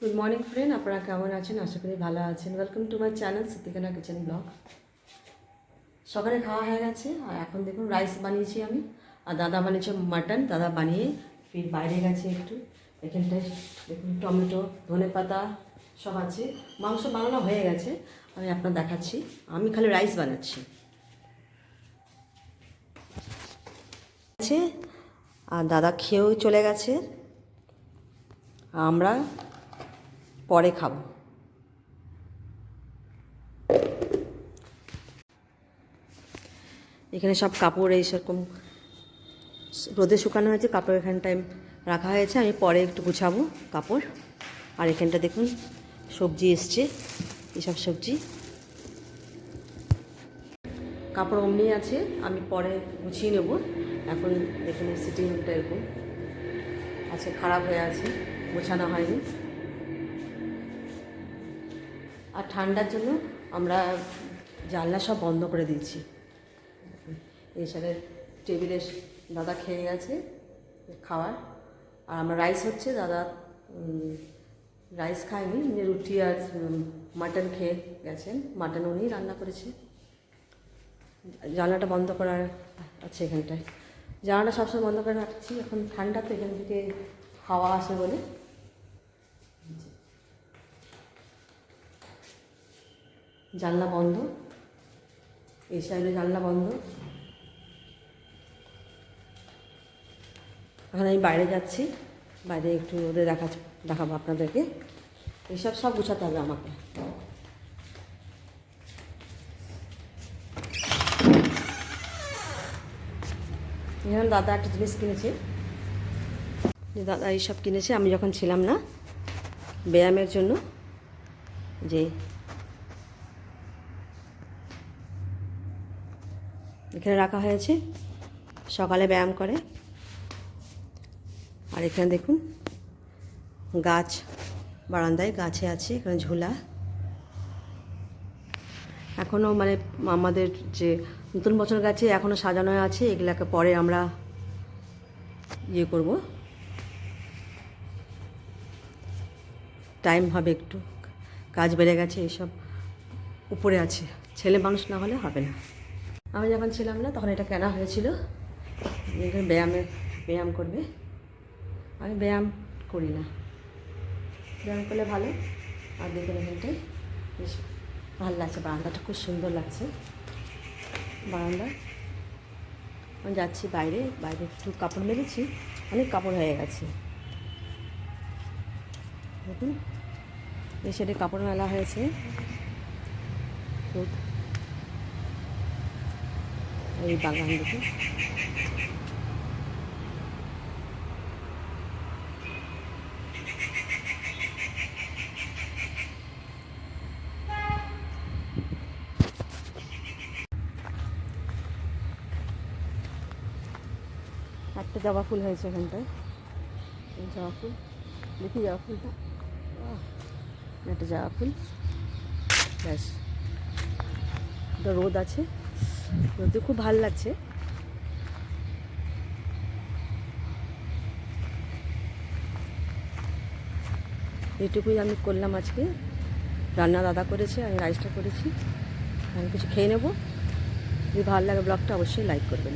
Good morning friend, আপনারা কেমন আছেন? আশা করি ভালো আছেন। Welcome to my channel Siddiqana kitchen blog. সকালে খাওয়া হয়ে গেছে আর এখন দেখুন রাইস বানিয়েছি আমি, আর দাদা বানিয়েছে মাটন। দাদা বানিয়ে ফির বাইরে গেছে একটু। এখানটায় দেখুন টমেটো, ধনেপাতা সব আছে। মাংস বানানো হয়ে গেছে, আমি আপনার দেখাচ্ছি। আমি খালি রাইস বানাচ্ছি আর দাদা খেয়েও চলে গেছে, আমরা পরে খাবো। এখানে সব কাপড় এই সেরকম রোদে শুকানো হয়েছে, কাপড় এখানটায় রাখা হয়েছে, আমি পরে একটু গুছাবো কাপড়। আর এখানটা দেখুন সবজি এসছে, এসব সবজি কাপড় অমনি আছে, আমি পরে গুছিয়ে নেব। এখন দেখুন সিটিং রুমটা এরকম আছে, খারাপ হয়ে আছে, গোছানো হয়নি। আর ঠান্ডার জন্য আমরা জানলা সব বন্ধ করে দিয়েছি। এই সাথে টেবিলে দাদা খেয়ে গেছে খাওয়ার, আর আমরা রাইস হচ্ছে, দাদা রাইস খায়নি, রুটি আর মাটন খেয়ে গেছেন। মাটন উনি রান্না করেছে। জানলাটা বন্ধ করার আছে এখানটায়, জানলাটা সবসময় বন্ধ করে রাখছি, এখন ঠান্ডা তো এখান থেকে হাওয়া আসে বলে। জানলা বন্ধ, এই সাইডে জানলা বন্ধ। এখন আমি বাইরে যাচ্ছি, বাইরে একটু ওদের দেখাবো আপনাদেরকে। এইসব সব গুছাতে হবে আমাকে। এখানে দাদা একটা জিনিস কিনেছে, দাদা এইসব কিনেছে আমি যখন ছিলাম না, ব্যায়ামের জন্য। যে এখানে রাখা হয়েছে, সকালে ব্যায়াম করে। আর এখানে দেখুন গাছ, বারান্দায় গাছে আছে, এখানে ঝোলা। এখনও মানে আমাদের যে নতুন বছর গাছে এখনও সাজানো আছে, এগুলাকে পরে আমরা ইয়ে করব, টাইম হবে একটু, কাজ বেড়ে গেছে, এইসব উপরে আছে, ছেলে মানুষ না হলে হবে না। আমি যখন ছিলাম না তখন এটা কেনা হয়েছিল, এখানে ব্যায়াম করবে। আমি ব্যায়াম করি না, ব্যায়াম করলে ভালো। আর দেখুন এখানটায় বেশ ভালো লাগছে, বারান্দাটা খুব সুন্দর লাগছে বারান্দা। আমি যাচ্ছি বাইরে, বাইরে একটু কাপড় মেলেছি, অনেক কাপড় হয়ে গেছে। দেখুন এই সাইডে কাপড় মেলা হয়েছে, এই বাগান দেখুন। একটা জবা ফুল হয়েছে এখানটায়, এই জবা ফুল, দেখি জবা ফুলটা, একটা জবা ফুল, ব্যাস। একটা রোদ আছে, রোদে খুব ভালো লাগছে। এইটুকুই আমি করলাম আজকে, রান্না দাদা করেছে, আমি রাইসটা করেছি। আমি কিছু খেয়ে নেবো। যদি ভালো লাগে ব্লগটা অবশ্যই লাইক করবেন।